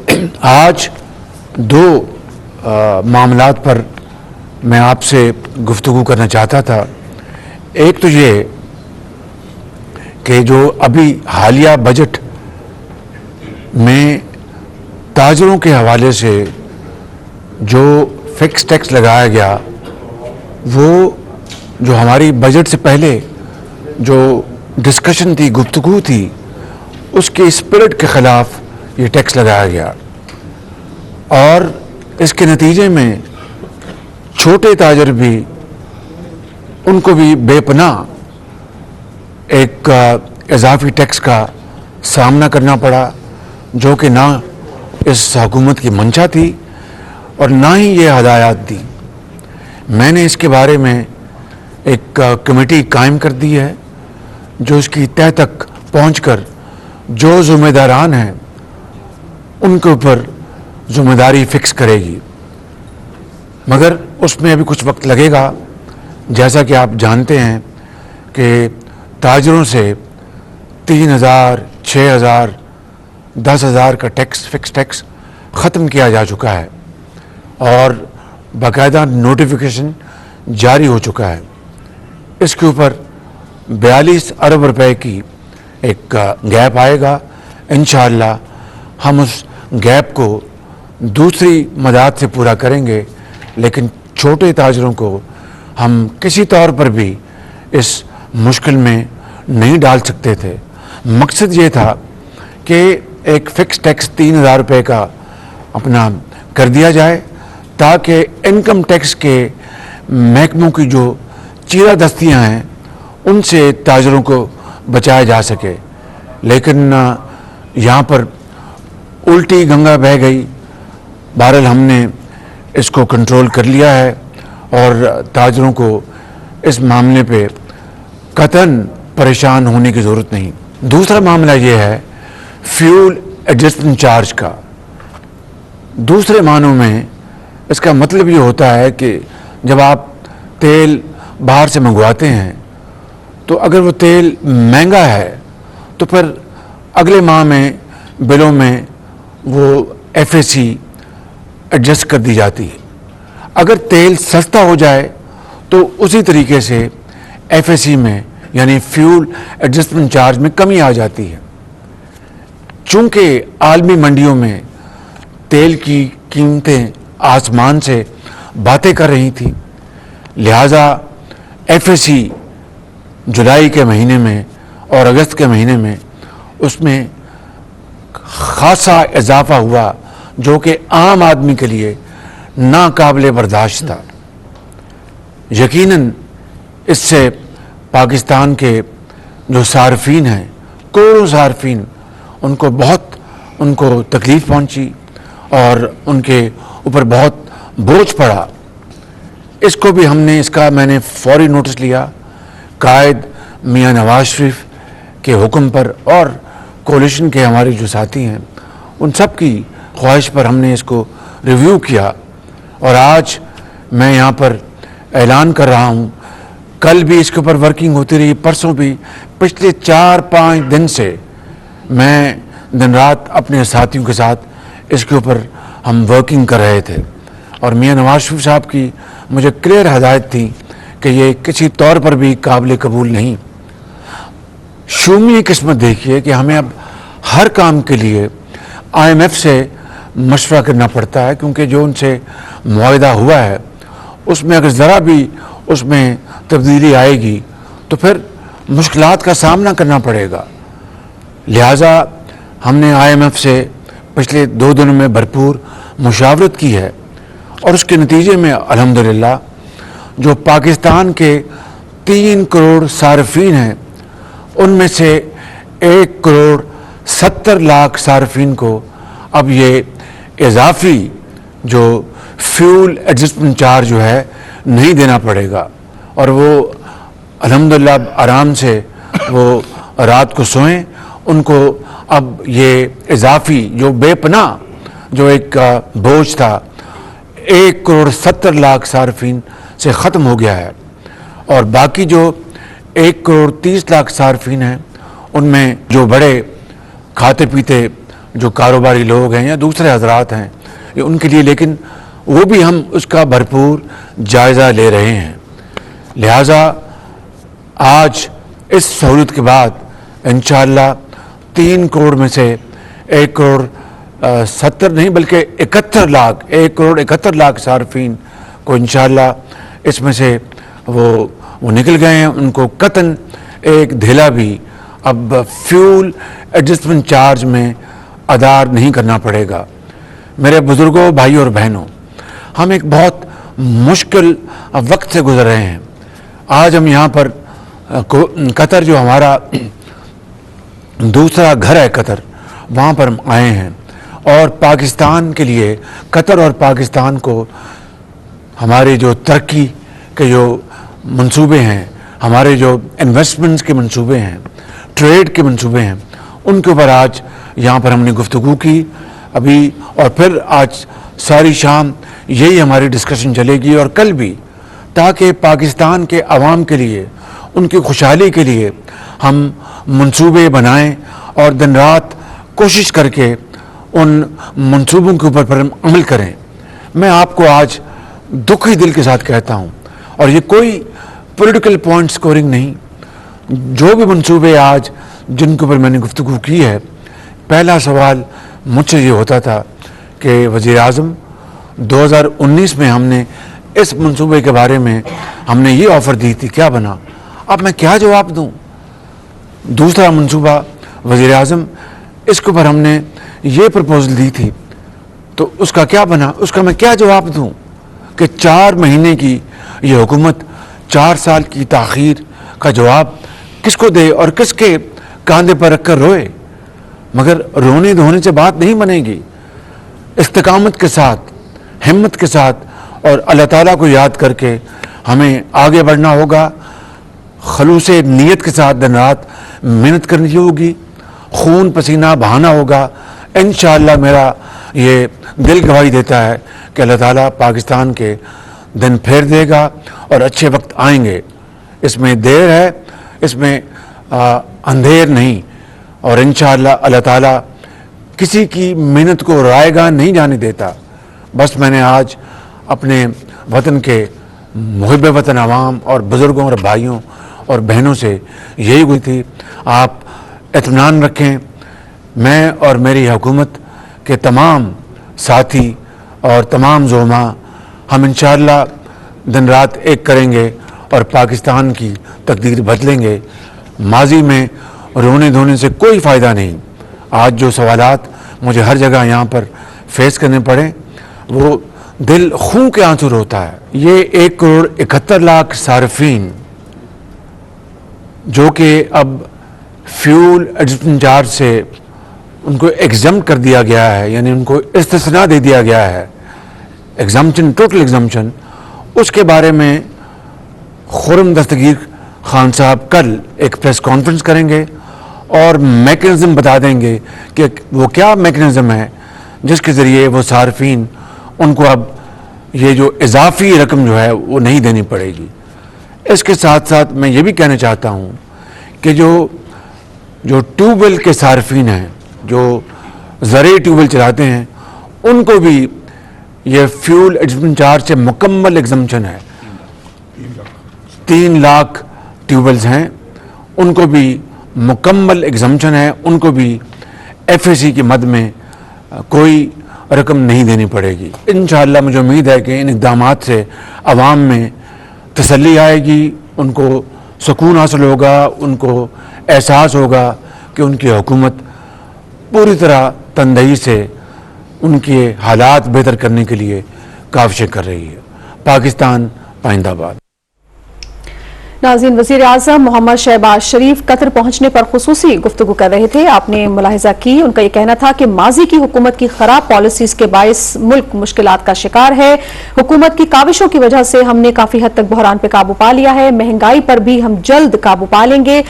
آج دو معاملات پر میں آپ سے گفتگو کرنا چاہتا تھا. ایک تو یہ کہ جو ابھی حالیہ بجٹ میں تاجروں کے حوالے سے جو فکس ٹیکس لگایا گیا، وہ جو ہماری بجٹ سے پہلے جو ڈسکشن تھی، گفتگو تھی، اس کے اسپرٹ کے خلاف یہ ٹیکس لگایا گیا. اور اس کے نتیجے میں چھوٹے تاجر بھی، ان کو بھی بے پناہ ایک اضافی ٹیکس کا سامنا کرنا پڑا، جو کہ نہ اس حکومت کی منشا تھی اور نہ ہی یہ ہدایات دی. میں نے اس کے بارے میں ایک کمیٹی قائم کر دی ہے جو اس کی تہہ تک پہنچ کر جو ذمہ داران ہیں ان کے اوپر ذمہ داری فکس کرے گی. مگر اس میں ابھی کچھ وقت لگے گا. جیسا کہ آپ جانتے ہیں کہ تاجروں سے 3,000، 6,000، 10,000 کا فکس ٹیکس ختم کیا جا چکا ہے اور باقاعدہ نوٹیفیکیشن جاری ہو چکا ہے. اس کے اوپر 42 ارب روپے کی ایک گیپ آئے گا. انشاءاللہ ہم اس گیپ کو دوسری مداد سے پورا کریں گے، لیکن چھوٹے تاجروں کو ہم کسی طور پر بھی اس مشکل میں نہیں ڈال سکتے تھے. مقصد یہ تھا کہ ایک فکس ٹیکس 3,000 روپے کا اپنا کر دیا جائے تاکہ انکم ٹیکس کے محکموں کی جو چیرہ دستیاں ہیں ان سے تاجروں کو بچایا جا سکے. لیکن یہاں پر الٹی گنگا بہہ گئی. بہرحال ہم نے اس کو کنٹرول کر لیا ہے اور تاجروں کو اس معاملے پہ قطعاً پریشان ہونے کی ضرورت نہیں. دوسرا معاملہ یہ ہے فیول ایڈجسٹمنٹ چارج کا. دوسرے معنوں میں اس کا مطلب یہ ہوتا ہے کہ جب آپ تیل باہر سے منگواتے ہیں تو اگر وہ تیل مہنگا ہے تو پھر اگلے ماہ میں بلوں میں وہ ایف اے سی ایڈجسٹ کر دی جاتی ہے. اگر تیل سستا ہو جائے تو اسی طریقے سے ایف اے سی میں یعنی فیول ایڈجسٹمنٹ چارج میں کمی آ جاتی ہے. چونکہ عالمی منڈیوں میں تیل کی قیمتیں آسمان سے باتیں کر رہی تھیں، لہٰذا ایف اے سی جولائی کے مہینے میں اور اگست کے مہینے میں اس میں خاصا اضافہ ہوا جو کہ عام آدمی کے لیے ناقابل برداشت تھا. یقیناً اس سے پاکستان کے جو صارفین ہیں، کروڑوں صارفین، ان کو تکلیف پہنچی اور ان کے اوپر بہت بوجھ پڑا. اس کو بھی میں نے فوری نوٹس لیا. قائد میاں نواز شریف کے حکم پر اور کولیشن کے ہمارے جو ساتھی ہیں ان سب کی خواہش پر ہم نے اس کو ریویو کیا اور آج میں یہاں پر اعلان کر رہا ہوں. کل بھی اس کے اوپر ورکنگ ہوتی رہی، پرسوں بھی. پچھلے 4-5 دن سے میں دن رات اپنے ساتھیوں کے ساتھ اس کے اوپر ہم ورکنگ کر رہے تھے اور میاں نواز شریف صاحب کی مجھے کلیئر ہدایت تھی کہ یہ کسی طور پر بھی قابل قبول نہیں. شومی قسمت دیکھیے کہ ہمیں اب ہر کام کے لیے آئی ایم ایف سے مشورہ کرنا پڑتا ہے، کیونکہ جو ان سے معاہدہ ہوا ہے اس میں اگر ذرا بھی اس میں تبدیلی آئے گی تو پھر مشکلات کا سامنا کرنا پڑے گا. لہٰذا ہم نے آئی ایم ایف سے پچھلے 2 دنوں میں بھرپور مشاورت کی ہے اور اس کے نتیجے میں الحمدللہ جو پاکستان کے 3 کروڑ صارفین ہیں ان میں سے 1,70,00,000 صارفین کو اب یہ اضافی جو فیول ایڈجسٹمنٹ چارج جو ہے نہیں دینا پڑے گا اور وہ الحمدللہ آرام سے وہ رات کو سوئیں. ان کو اب یہ اضافی جو بے پناہ جو ایک بوجھ تھا 1,70,00,000 صارفین سے ختم ہو گیا ہے اور باقی جو 1,30,00,000 صارفین ہیں ان میں جو بڑے کھاتے پیتے जो कारोबारी लोग हैं या दूसरे हजरात हैं, ये उनके लिए, लेकिन वो भी हम उसका भरपूर जायज़ा ले रहे हैं। लिहाजा आज इस सहूलत के बाद इंशाअल्लाह 3 करोड़ में से 1 करोड़ 70 नहीं बल्कि 71 लाख 1 करोड़ 71 लाख सार्फिन को इंशाअल्लाह इसमें से वो निकल गए हैं। उनको कतन एक धेला भी अब फ्यूल एडजस्टमेंट चार्ज में अदा नहीं करना पड़ेगा। मेरे बुजुर्गों, भाइयों और बहनों, हम एक बहुत मुश्किल वक्त से गुजर रहे हैं। आज हम यहाँ पर कतर, जो हमारा दूसरा घर है कतर, वहाँ पर हम आए हैं और पाकिस्तान के लिए, कतर और पाकिस्तान को हमारे जो तरक्की के जो मंसूबे हैं, हमारे जो इन्वेस्टमेंट्स के मंसूबे हैं, ट्रेड के मंसूबे हैं, उनके ऊपर आज यहाँ पर हमने गुफ्तगू की अभी, और फिर आज सारी शाम यही हमारी डिस्कशन चलेगी और कल भी, ताकि पाकिस्तान के अवाम के लिए, उनकी खुशहाली के लिए हम मंसूबे बनाएं और दिन रात कोशिश करके उन मंसूबों के ऊपर पर हम अमल करें। मैं आपको आज दुखी दिल के साथ कहता हूँ, और ये कोई पॉलिटिकल पॉइंट स्कोरिंग नहीं, जो भी मंसूबे आज जिनके ऊपर मैंने गुफ्तगू की है, पहला सवाल मुझसे ये होता था कि वज़ीर आज़म 2019 में हमने इस मंसूबे के बारे में हमने ये ऑफ़र दी थी, क्या बना? अब मैं क्या जवाब दूं? दूसरा मंसूबा वज़ीर आज़म, इसके ऊपर हमने ये प्रपोजल दी थी, तो उसका क्या बना? उसका मैं क्या जवाब दूं कि 4 महीने की ये हुकूमत 4 साल की ताख़ीर का जवाब किसको दे और किसके कांधे पर रखकर रोए? मगर रोने धोने से बात नहीं बनेगी। इस्तिकामत के साथ, हिम्मत के साथ और अल्लाह ताला को याद करके हमें आगे बढ़ना होगा। खलूसे नीयत के साथ दिन रात मेहनत करनी होगी, खून पसीना बहाना होगा। इंशाअल्लाह मेरा ये दिल गवाही देता है कि अल्लाह ताला पाकिस्तान के दिन फेर देगा और अच्छे वक्त आएंगे। इसमें देर है, इसमें अंधेर नहीं, और इंशाअल्लाह अल्लाह ताला किसी की मेहनत को रायगा नहीं जाने देता। बस मैंने आज अपने वतन के मुहिब वतन आवाम और बुज़ुर्गों और भाइयों और बहनों से यही हुई थी, आप इत्मीनान रखें, मैं और मेरी हुकूमत के तमाम साथी और तमाम ज़ोमा हम इंशाअल्लाह दिन रात एक करेंगे और पाकिस्तान की तकदीर बदलेंगे। माजी में रोने धोने से कोई फ़ायदा नहीं। आज जो सवालात मुझे हर जगह यहाँ पर फेस करने पड़े, वो दिल खून के आंसू रोता है। ये 1 करोड़ 71 लाख सार्फिन जो कि अब फ्यूल एडजस्टमेंट चार्ज से उनको एग्जम्प्ट कर दिया गया है, यानी उनको इस्तिस्ना दे दिया गया है, एग्जम्पशन, टोटल एग्जम्पशन, उसके बारे में खुर्रम दस्तगीर खान साहब कल एक प्रेस कॉन्फ्रेंस करेंगे और मैकेनिज़्म बता देंगे कि वो क्या मैकेनिज़्म है जिसके ज़रिए वो सार्फिन उनको अब ये जो इजाफी रकम जो है वो नहीं देनी पड़ेगी। इसके साथ साथ मैं ये भी कहना चाहता हूँ कि जो ट्यूबवेल के सार्फिन हैं, जो ज़रूरी ट्यूबवेल चलाते हैं, उनको भी ये फ्यूल एडजस्टमेंट चार्ज से मुकम्मल एग्जम्पशन है। 3 लाख ट्यूबवेल्स हैं, उनको भी मुकम्मल एग्जम्पशन है, उनको भी FAC की मद में कोई रकम नहीं देनी पड़ेगी। इंशाअल्लाह मुझे उम्मीद है कि इन इक़दामात से अवाम में तसल्ली आएगी, उनको सुकून हासिल होगा, उनको एहसास होगा कि उनकी हुकूमत पूरी तरह तनदही से उनके हालात बेहतर करने के लिए काविशें कर रही है। पाकिस्तान पाइंदाबाद। नाज़रीन, वज़ीर आज़म मोहम्मद शहबाज शरीफ कतर पहुंचने पर खुसूसी गुफ्तगू कर रहे थे। आपने मुलाहिजा की, उनका यह कहना था कि माजी की हुकूमत की खराब पॉलिसीज के बायस मुल्क मुश्किलात का शिकार है। हुकूमत की काविशों की वजह से हमने काफी हद तक बहरान पे काबू पा लिया है। महंगाई पर भी हम जल्द काबू पा लेंगे।